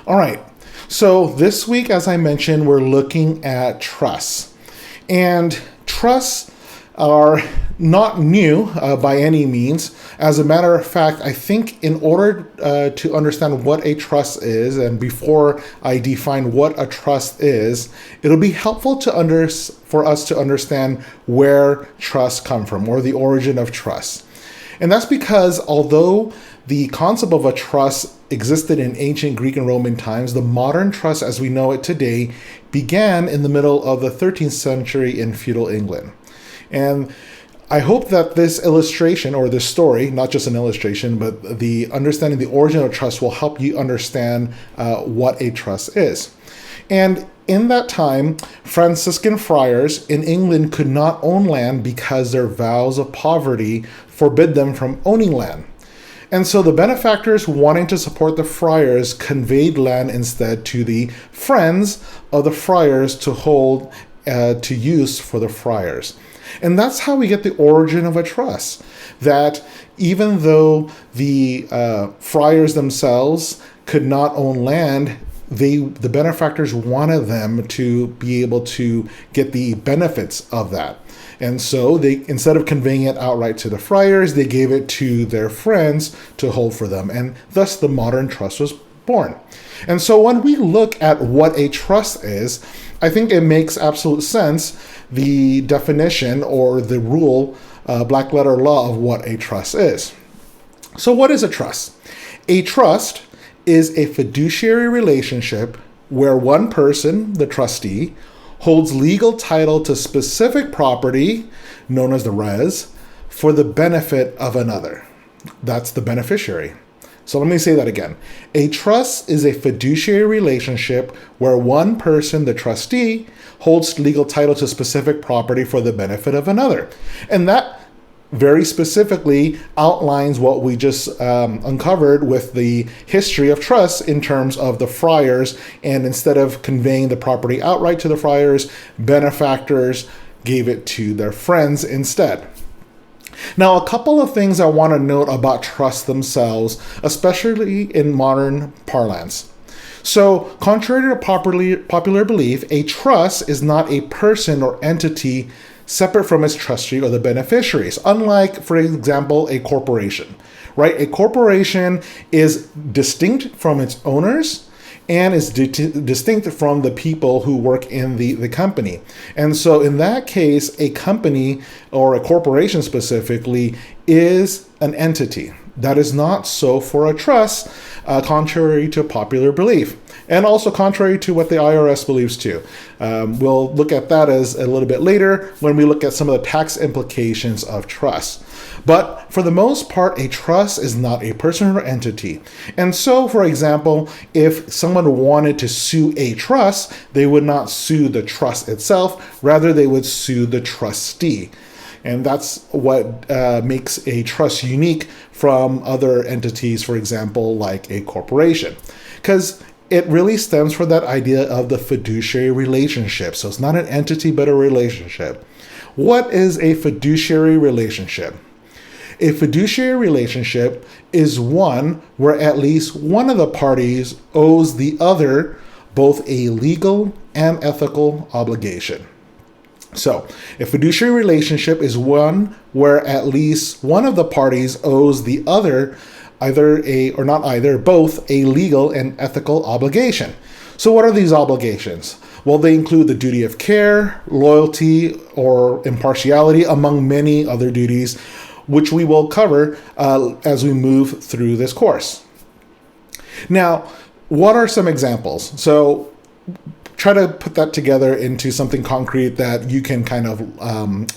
All right. So this week, as I mentioned, we're looking at trusts. And trusts are not new by any means. As a matter of fact, I think in order to understand what a trust is, and before I define what a trust is, it'll be helpful for us to understand where trusts come from, or the origin of trusts. And that's because although the concept of a trust existed in ancient Greek and Roman times, the modern trust as we know it today began in the middle of the 13th century in feudal England. And I hope that this illustration, or this story, not just an illustration, but the understanding the origin of trust will help you understand what a trust is. And in that time, Franciscan friars in England could not own land because their vows of poverty forbid them from owning land. And so the benefactors wanting to support the friars conveyed land instead to the friends of the friars to hold to use for the friars. And that's how we get the origin of a trust. That even though the friars themselves could not own land, the benefactors wanted them to be able to get the benefits of that. And so they, instead of conveying it outright to the friars, they gave it to their friends to hold for them. And thus the modern trust was born. And so when we look at what a trust is, I think it makes absolute sense, the definition or the rule, black letter law of what a trust is. So what is a trust? A trust is a fiduciary relationship where one person, the trustee, holds legal title to specific property, known as the res, for the benefit of another. That's the beneficiary. So let me say that again. A trust is a fiduciary relationship where one person, the trustee, holds legal title to specific property for the benefit of another. And that very specifically outlines what we just uncovered with the history of trusts in terms of the friars. And instead of conveying the property outright to the friars, benefactors gave it to their friends instead. Now, a couple of things I want to note about trusts themselves, especially in modern parlance. So, contrary to popular belief, a trust is not a person or entity separate from its trustee or the beneficiaries, unlike, for example, a corporation, right? A corporation is distinct from its owners and is distinct from the people who work in the company. And so in that case, a company or a corporation specifically is an entity. That is not so for a trust, contrary to popular belief. And also contrary to what the IRS believes too. We'll look at that as a little bit later when we look at some of the tax implications of trust. But for the most part, a trust is not a person or entity. And so, for example, if someone wanted to sue a trust, they would not sue the trust itself. Rather, they would sue the trustee. And that's what makes a trust unique from other entities, for example, like a corporation. Because it really stems from that idea of the fiduciary relationship. So it's not an entity, but a relationship. What is a fiduciary relationship? A fiduciary relationship is one where at least one of the parties owes the other both a legal and ethical obligation. So, a fiduciary relationship is one where at least one of the parties owes the other both a legal and ethical obligation. So what are these obligations? Well, they include the duty of care, loyalty, or impartiality, among many other duties, which we will cover as we move through this course. Now, what are some examples? So try to put that together into something concrete that you can kind of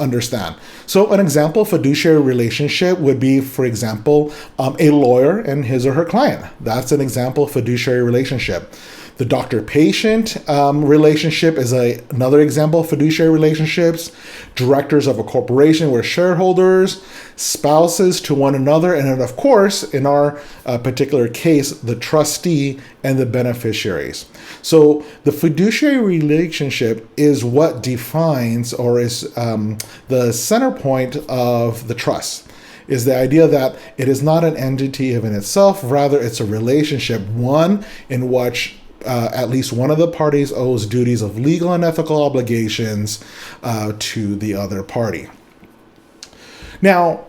understand. So an example fiduciary relationship would be, for example, a lawyer and his or her client. That's an example fiduciary relationship. The doctor-patient relationship is another example of fiduciary relationships. Directors of a corporation were shareholders, spouses to one another, and then, of course, in our particular case, the trustee and the beneficiaries. So the fiduciary relationship is what defines or is the center point of the trust. is the idea that it is not an entity in itself, rather it's a relationship, one in which at least one of the parties owes duties of legal and ethical obligations to the other party. Now,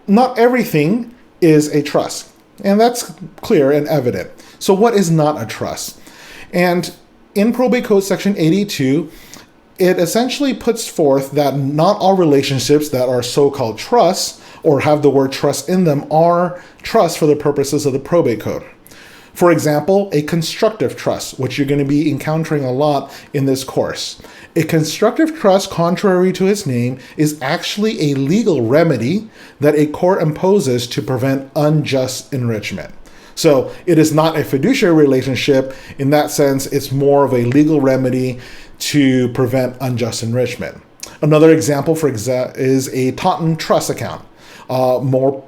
not everything is a trust, and that's clear and evident. So what is not a trust? And in Probate Code Section 82, it essentially puts forth that not all relationships that are so-called trusts or have the word trust in them are trusts for the purposes of the Probate Code. For example, a constructive trust, which you're going to be encountering a lot in this course. A constructive trust, contrary to its name, is actually a legal remedy that a court imposes to prevent unjust enrichment. So it is not a fiduciary relationship. In that sense, it's more of a legal remedy to prevent unjust enrichment. Another example is a Taunton Trust account, more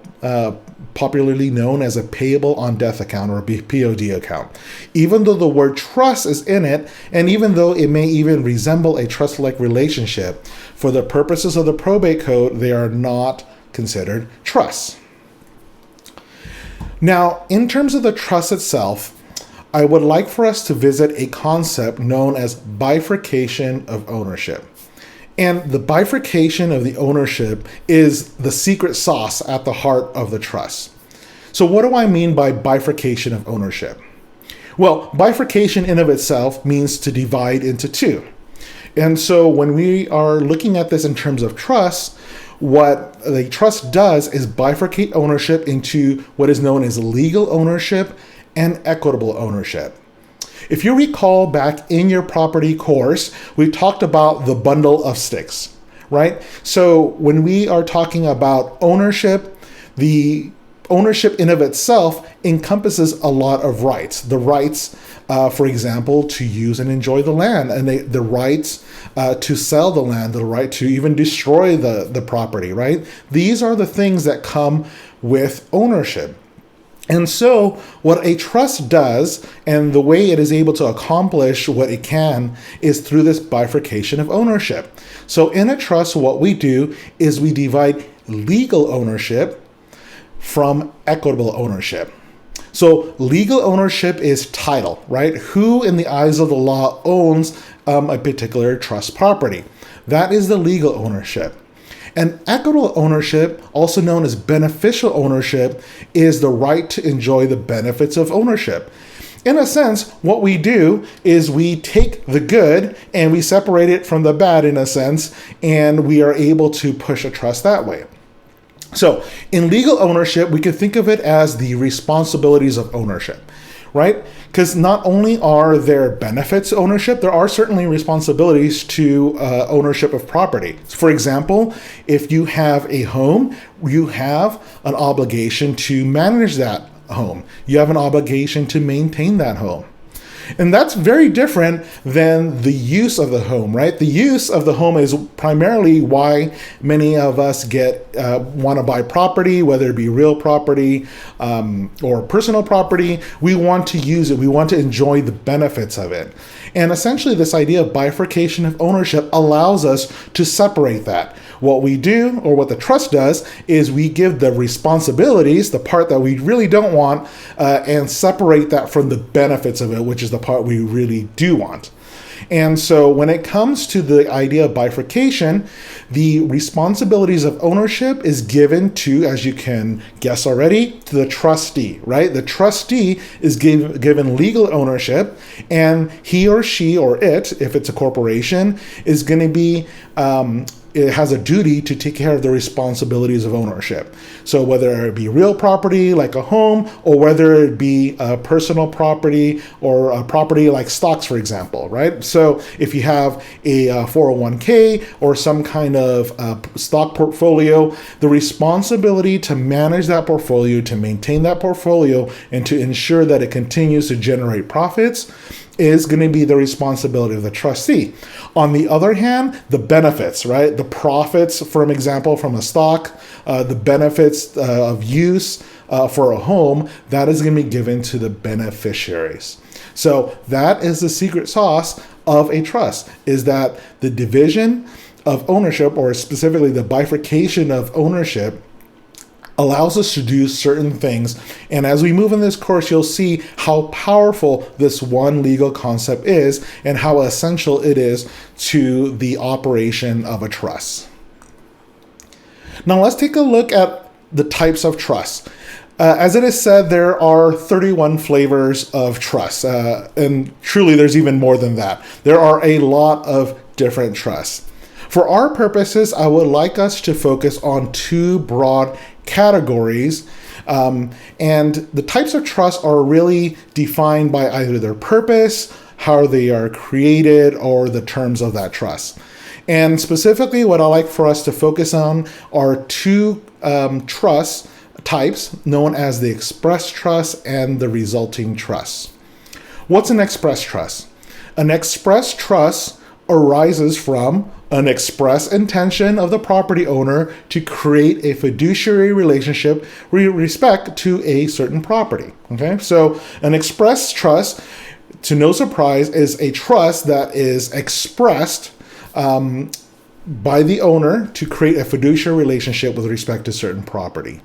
popularly known as a payable on death account or a POD account. Even though the word trust is in it, and even though it may even resemble a trust-like relationship, for the purposes of the Probate Code, they are not considered trusts. Now, in terms of the trust itself, I would like for us to visit a concept known as bifurcation of ownership. And the bifurcation of the ownership is the secret sauce at the heart of the trust. So what do I mean by bifurcation of ownership? Well, bifurcation in of itself means to divide into two. And so when we are looking at this in terms of trust, what the trust does is bifurcate ownership into what is known as legal ownership and equitable ownership. If you recall back in your property course, we talked about the bundle of sticks, right? So when we are talking about ownership, the ownership in of itself encompasses a lot of rights. The rights, for example, to use and enjoy the land, and the rights to sell the land, the right to even destroy the property, right? These are the things that come with ownership. And so what a trust does, and the way it is able to accomplish what it can, is through this bifurcation of ownership. So in a trust, what we do is we divide legal ownership from equitable ownership. So legal ownership is title, right? Who in the eyes of the law owns a particular trust property? That is the legal ownership. And equitable ownership, also known as beneficial ownership, is the right to enjoy the benefits of ownership. In a sense, what we do is we take the good and we separate it from the bad, in a sense, and we are able to push a trust that way. So in legal ownership, we can think of it as the responsibilities of ownership, right? Because not only are there benefits to ownership, there are certainly responsibilities to ownership of property. For example, if you have a home, you have an obligation to manage that home. You have an obligation to maintain that home. And that's very different than the use of the home, right? The use of the home is primarily why many of us want to buy property, whether it be real property or personal property. We want to use it. We want to enjoy the benefits of it. And essentially, this idea of bifurcation of ownership allows us to separate that. What we do, or what the trust does, is we give the responsibilities, the part that we really don't want, and separate that from the benefits of it, which is the part we really do want. And so when it comes to the idea of bifurcation, the responsibilities of ownership is given to, as you can guess already, to the trustee, right? The trustee is given legal ownership, and he or she or it, if it's a corporation, is going to be it has a duty to take care of the responsibilities of ownership. So whether it be real property like a home, or whether it be a personal property or a property like stocks, for example, right? So if you have a 401k or some kind of stock portfolio, the responsibility to manage that portfolio, to maintain that portfolio, and to ensure that it continues to generate profits is going to be the responsibility of the trustee. On the other hand, the benefits, right? The profits, for example, from a stock, the benefits of use for a home, that is going to be given to the beneficiaries. So that is the secret sauce of a trust, is that the division of ownership, or specifically the bifurcation of ownership, allows us to do certain things. And as we move in this course, you'll see how powerful this one legal concept is and how essential it is to the operation of a trust. Now let's take a look at the types of trust. As it is said, there are 31 flavors of trust, and truly there's even more than that. There are a lot of different trusts. For our purposes, I would like us to focus on two broad categories, and the types of trust are really defined by either their purpose, how they are created, or the terms of that trust. And specifically, what I like for us to focus on are two trust types known as the express trust and the resulting trust. What's an express trust? An express trust arises from an express intention of the property owner to create a fiduciary relationship with respect to a certain property. Okay, so an express trust, to no surprise, is a trust that is expressed by the owner to create a fiduciary relationship with respect to certain property.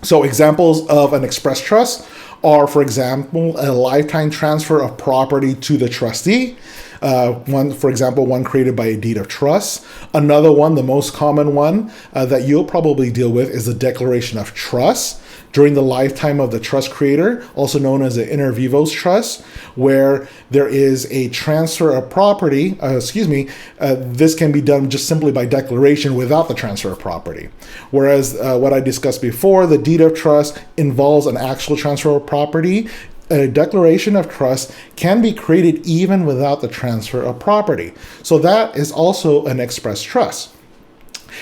So examples of an express trust are, for example, a lifetime transfer of property to the trustee. One created by a deed of trust. Another one, the most common one that you'll probably deal with, is the declaration of trust during the lifetime of the trust creator, also known as an inter vivos trust, where there is a transfer of property. This can be done just simply by declaration without the transfer of property. Whereas what I discussed before, the deed of trust involves an actual transfer of property. A declaration of trust can be created even without the transfer of property. So that is also an express trust.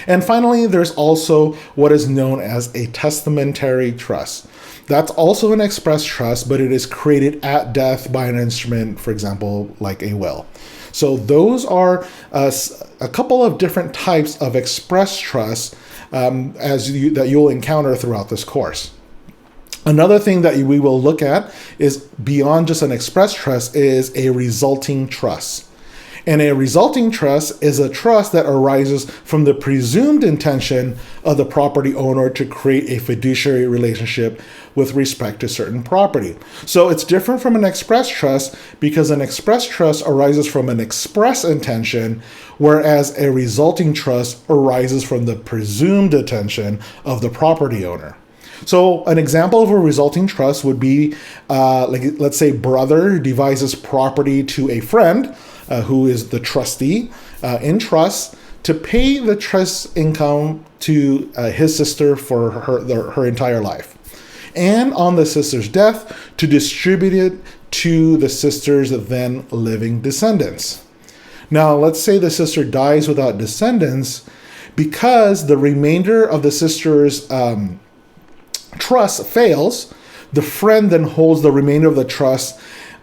And finally, there's also what is known as a testamentary trust. That's also an express trust, but it is created at death by an instrument, for example, like a will. So those are a couple of different types of express trust that you'll encounter throughout this course. Another thing that we will look at is beyond just an express trust is a resulting trust. And a resulting trust is a trust that arises from the presumed intention of the property owner to create a fiduciary relationship with respect to certain property. So it's different from an express trust because an express trust arises from an express intention, whereas a resulting trust arises from the presumed intention of the property owner. So an example of a resulting trust would be, let's say brother devises property to a friend who is the trustee in trust to pay the trust income to his sister for her entire life. And on the sister's death, to distribute it to the sister's then living descendants. Now, let's say the sister dies without descendants, because the remainder of the sister's trust fails, the friend then holds the remainder of the trust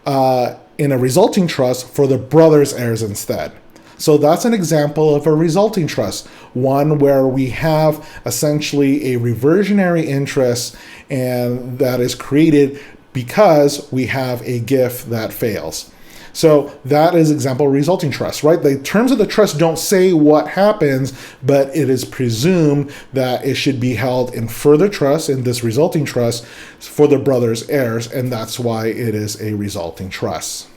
in a resulting trust for the brother's heirs instead. So that's an example of a resulting trust, one where we have essentially a reversionary interest, and that is created because we have a gift that fails. So that is example resulting trust, right? The terms of the trust don't say what happens, but it is presumed that it should be held in further trust, in this resulting trust, for the brother's heirs, and that's why it is a resulting trust.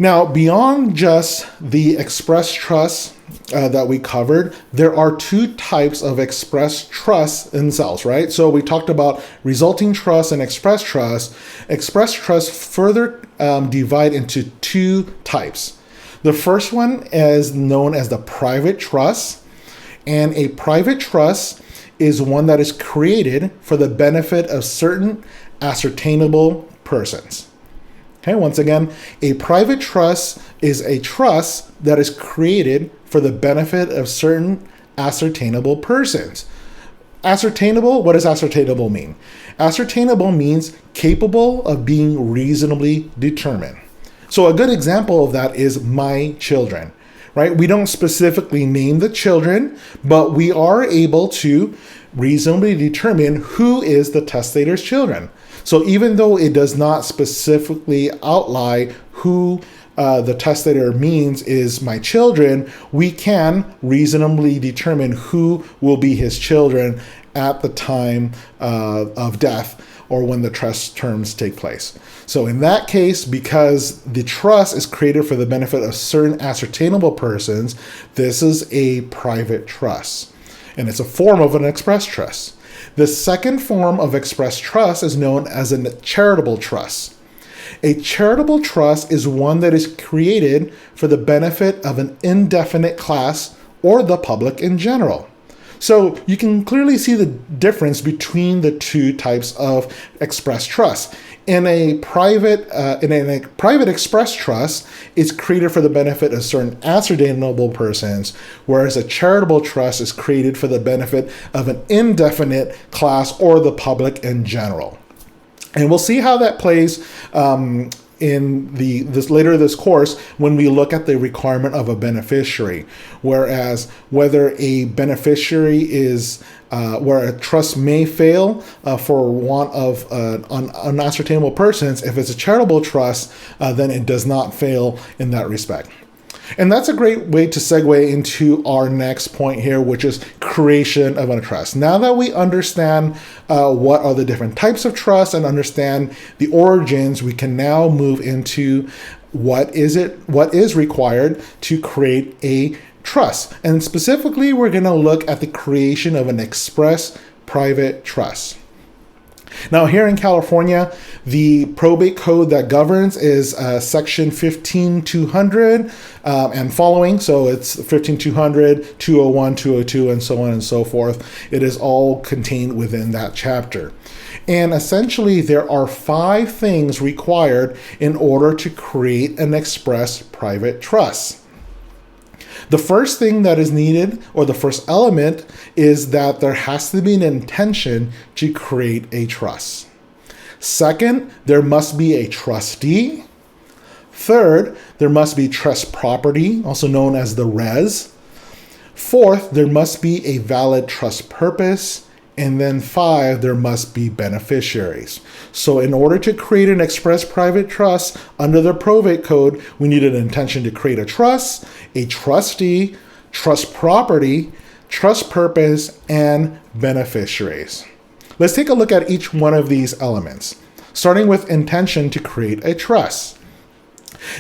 Now, beyond just the express trust that we covered, there are two types of express trusts themselves, right? So we talked about resulting trust and express trust. Express trust further divide into two types. The first one is known as the private trust, and a private trust is one that is created for the benefit of certain ascertainable persons. Okay, once again, a private trust is a trust that is created for the benefit of certain ascertainable persons. Ascertainable, what does ascertainable mean? Ascertainable means capable of being reasonably determined. So a good example of that is my children, right? We don't specifically name the children, but we are able to reasonably determine who is the testator's children. So even though it does not specifically outline who the testator means is my children, we can reasonably determine who will be his children at the time of death or when the trust terms take place. So in that case, because the trust is created for the benefit of certain ascertainable persons, this is a private trust, and it's a form of an express trust. The second form of express trust is known as a charitable trust. A charitable trust is one that is created for the benefit of an indefinite class or the public in general. So you can clearly see the difference between the two types of express trust. In a private express trust, it's created for the benefit of certain ascertainable persons, whereas a charitable trust is created for the benefit of an indefinite class or the public in general. And we'll see how that plays in this course when we look at the requirement of a beneficiary. Whereas whether a beneficiary is where a trust may fail for want of unascertainable persons, if it's a charitable trust, then it does not fail in that respect. And that's a great way to segue into our next point here, which is creation of a trust. Now that we understand what are the different types of trust and understand the origins, we can now move into what is required to create a trust. And specifically, we're going to look at the creation of an express private trust. Now, here in California, the probate code that governs is section 15200 and following. So it's 15200, 201, 202, and so on and so forth. It is all contained within that chapter. And essentially, there are 5 things required in order to create an express private trust. The first thing that is needed, or the first element, is that there has to be an intention to create a trust. Second, there must be a trustee. Third, there must be trust property, also known as the res. Fourth, there must be a valid trust purpose. And then 5, there must be beneficiaries. So in order to create an express private trust under the probate code, we need an intention to create a trust, a trustee, trust property, trust purpose, and beneficiaries. Let's take a look at each one of these elements, starting with intention to create a trust.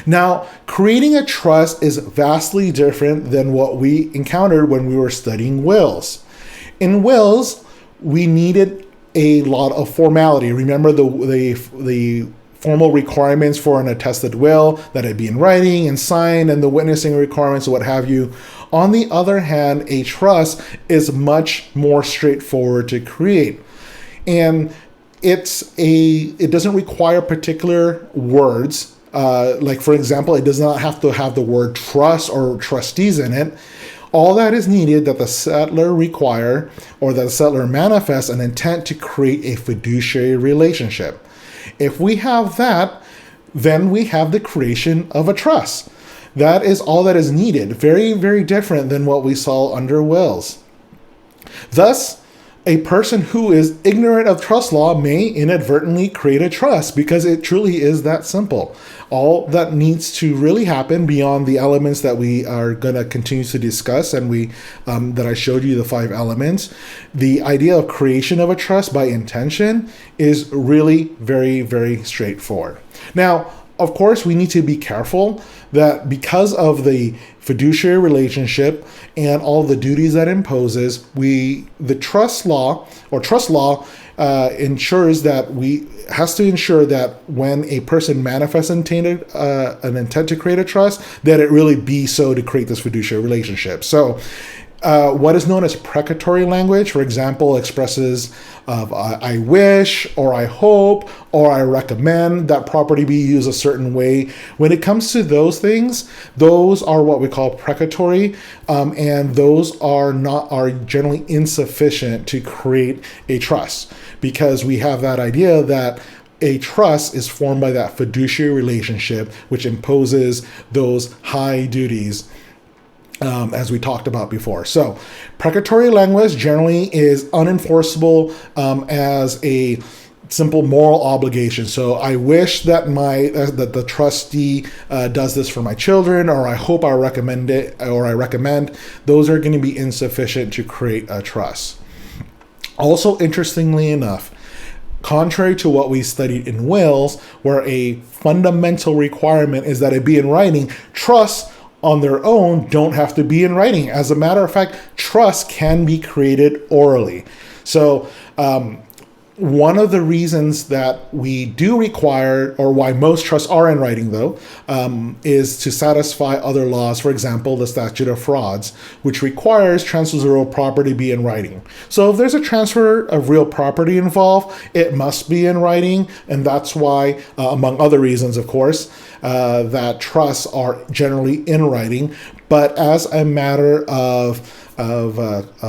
Now, creating a trust is vastly different than what we encountered when we were studying wills. In wills, we needed a lot of formality. Remember the formal requirements for an attested will, that it be in writing and signed, and the witnessing requirements, what have you. On the other hand, a trust is much more straightforward to create. And it doesn't require particular words. Like for example, it does not have to have the word trust or trustees in it. All that is needed that the settlor require, or that the settlor manifests an intent to create a fiduciary relationship. If we have that, then we have the creation of a trust. That is all that is needed. Very, very different than what we saw under wills. Thus, a person who is ignorant of trust law may inadvertently create a trust, because it truly is that simple. All that needs to really happen, beyond the elements that we are going to continue to discuss, and that I showed you the 5 elements, the idea of creation of a trust by intention is really very, very straightforward. Now, of course, we need to be careful that because of the fiduciary relationship and all the duties that imposes, the trust law has to ensure that when a person manifests an intent to create a trust, that it really be so to create this fiduciary relationship. So what is known as precatory language, for example, expresses of I wish, or I hope, or I recommend that property be used a certain way. When it comes to those things, those are what we call precatory, and those are generally insufficient to create a trust, because we have that idea that a trust is formed by that fiduciary relationship, which imposes those high duties, as we talked about before. So precatory language generally is unenforceable as a simple moral obligation. So I wish that that the trustee does this for my children, or I hope I recommend it, or I recommend. Those are going to be insufficient to create a trust. Also, interestingly enough, contrary to what we studied in wills, where a fundamental requirement is that it be in writing, trusts on their own don't have to be in writing. As a matter of fact, trusts can be created orally. So one of the reasons that we do require, or why most trusts are in writing though, is to satisfy other laws. For example, the statute of frauds, which requires transfers of real property be in writing. So if there's a transfer of real property involved, it must be in writing. And that's why, among other reasons, of course, that trusts are generally in writing. But as a matter of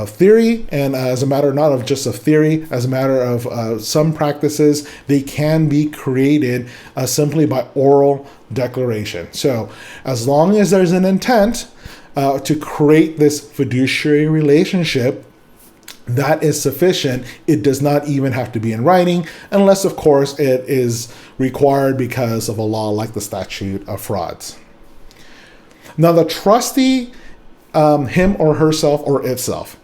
theory, and as a matter not of just of theory, as a matter of some practices, they can be created simply by oral declaration. So as long as there's an intent to create this fiduciary relationship, that is sufficient. It does not even have to be in writing, unless of course it is required because of a law like the statute of frauds. Now the trustee, him or herself or itself.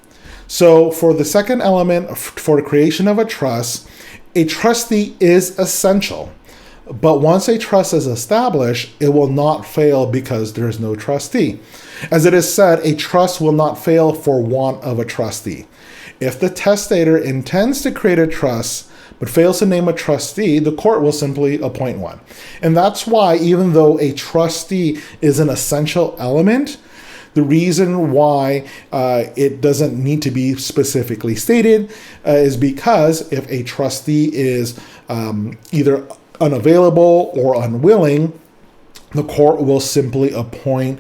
So for the second element, for the creation of a trust, a trustee is essential. But once a trust is established, it will not fail because there is no trustee. As it is said, a trust will not fail for want of a trustee. If the testator intends to create a trust but fails to name a trustee, the court will simply appoint one. And that's why, even though a trustee is an essential element, the reason why it doesn't need to be specifically stated is because if a trustee is either unavailable or unwilling, the court will simply appoint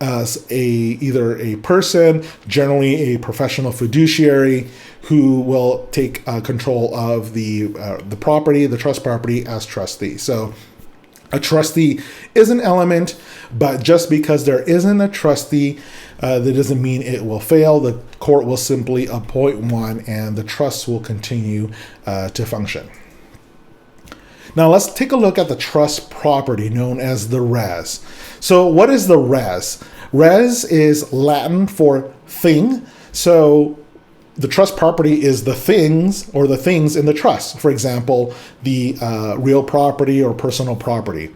as either a person, generally a professional fiduciary, who will take control of the property, the trust property, as trustee. So a trustee is an element, but just because there isn't a trustee, that doesn't mean it will fail. The court will simply appoint one, and the trust will continue to function. Now let's take a look at the trust property known as the res. So what is the res? Res is Latin for thing. So the trust property is the things, or the things in the trust. For example, the real property or personal property.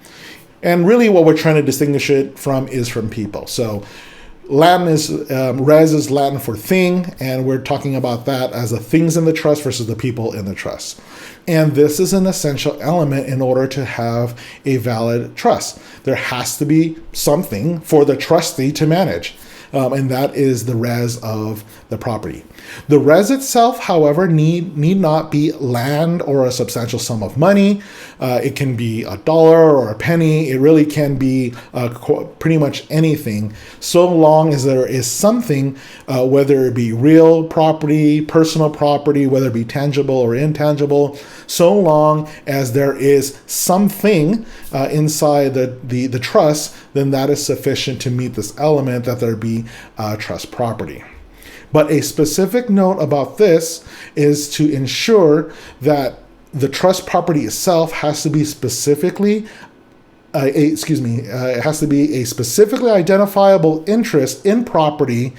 And really what we're trying to distinguish it from is from people. So Latin is, res is Latin for thing, and we're talking about that as the things in the trust versus the people in the trust. And this is an essential element in order to have a valid trust. There has to be something for the trustee to manage. And that is the res of the property. The res itself, however, need not be land or a substantial sum of money. It can be $1 or a penny. It really can be pretty much anything, so long as there is something, whether it be real property, personal property, whether it be tangible or intangible, so long as there is something inside the trust, then that is sufficient to meet this element that there be trust property. But a specific note about this is to ensure that the trust property itself has to be specifically, it has to be a specifically identifiable interest in property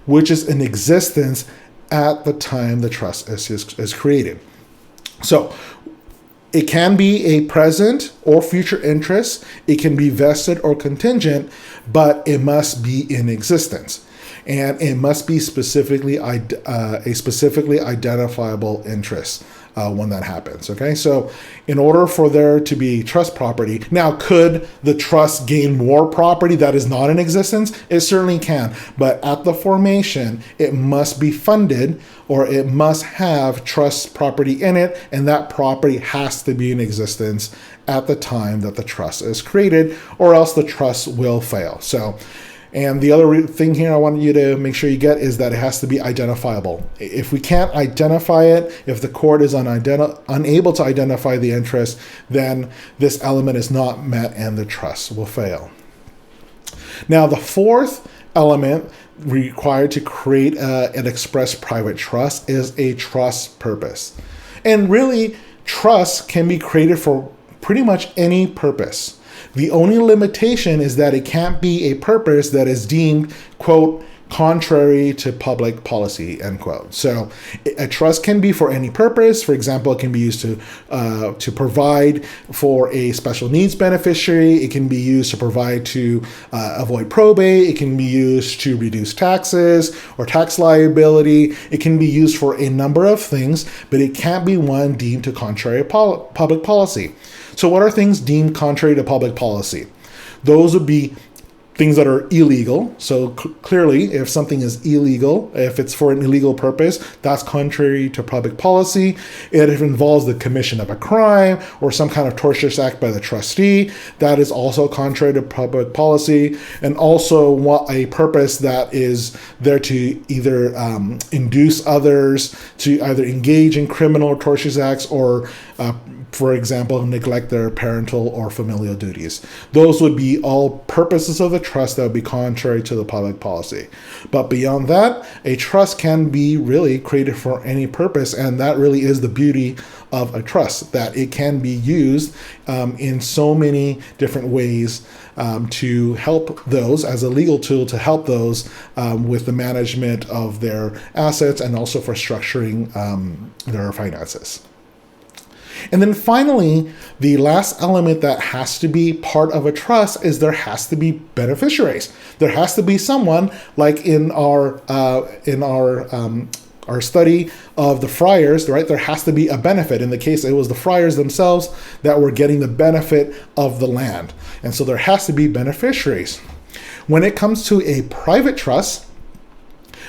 which is in existence at the time the trust is created. So it can be a present or future interest. It can be vested or contingent, but it must be in existence. And it must be a specifically identifiable interest when that happens. Okay, so in order for there to be trust property, now could the trust gain more property that is not in existence? It certainly can, but at the formation, it must be funded, or it must have trust property in it, and that property has to be in existence at the time that the trust is created, or else the trust will fail. So, and the other thing here I want you to make sure you get is that it has to be identifiable. If we can't identify it, if the court is unable to identify the interest, then this element is not met and the trust will fail. Now, the fourth element required to create an express private trust is a trust purpose. And really, Trusts can be created for pretty much any purpose. The only limitation is that it can't be a purpose that is deemed, quote, contrary to public policy, end quote. So a trust can be for any purpose. For example, it can be used to provide for a special needs beneficiary. It can be used to provide to avoid probate. It can be used to reduce taxes or tax liability. It can be used for a number of things, but it can't be one deemed to contrary to public policy. So what are things deemed contrary to public policy? Those would be things that are illegal. So clearly, if something is illegal, if it's for an illegal purpose, that's contrary to public policy. If it involves the commission of a crime or some kind of tortious act by the trustee, that is also contrary to public policy. And also a purpose that is there to either induce others to either engage in criminal or tortious acts or for example, neglect their parental or familial duties. Those would be all purposes of the trust that would be contrary to the public policy. But beyond that, a trust can be really created for any purpose, and that really is the beauty of a trust, that it can be used in so many different ways to help those, as a legal tool to help those with the management of their assets and also for structuring their finances. And then finally, the last element that has to be part of a trust is there has to be beneficiaries. There has to be someone, like in our study of the friars, right? There has to be a benefit. In the case, it was the friars themselves that were getting the benefit of the land. And so there has to be beneficiaries. When it comes to a private trust,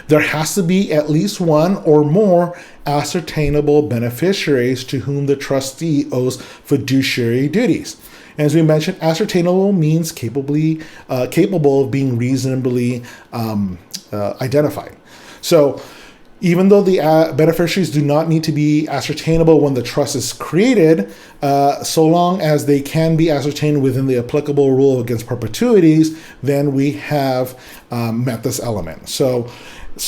there has to be at least one or more ascertainable beneficiaries to whom the trustee owes fiduciary duties. And as we mentioned, ascertainable means capable of being reasonably identified. So even though the beneficiaries do not need to be ascertainable when the trust is created, so long as they can be ascertained within the applicable rule against perpetuities, then we have met this element. So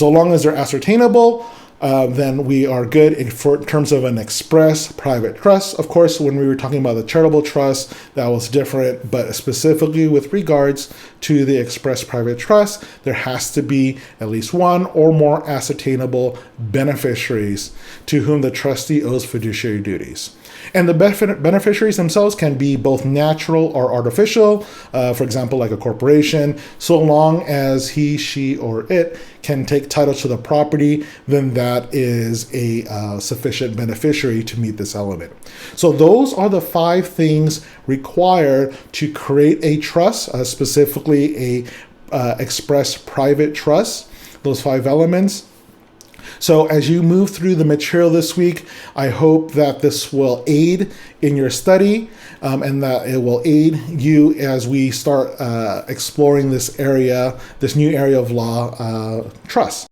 long as they're ascertainable, then we are good in terms of an express private trust. Of course, when we were talking about the charitable trust, that was different, but specifically with regards to the express private trust, there has to be at least one or more ascertainable beneficiaries to whom the trustee owes fiduciary duties. And the beneficiaries themselves can be both natural or artificial, for example, like a corporation. So long as he, she, or it can take title to the property, then that is a sufficient beneficiary to meet this element. So those are the 5 things required to create a trust, specifically a express private trust, those 5 elements. So as you move through the material this week, I hope that this will aid in your study and that it will aid you as we start exploring this new area of law, trust.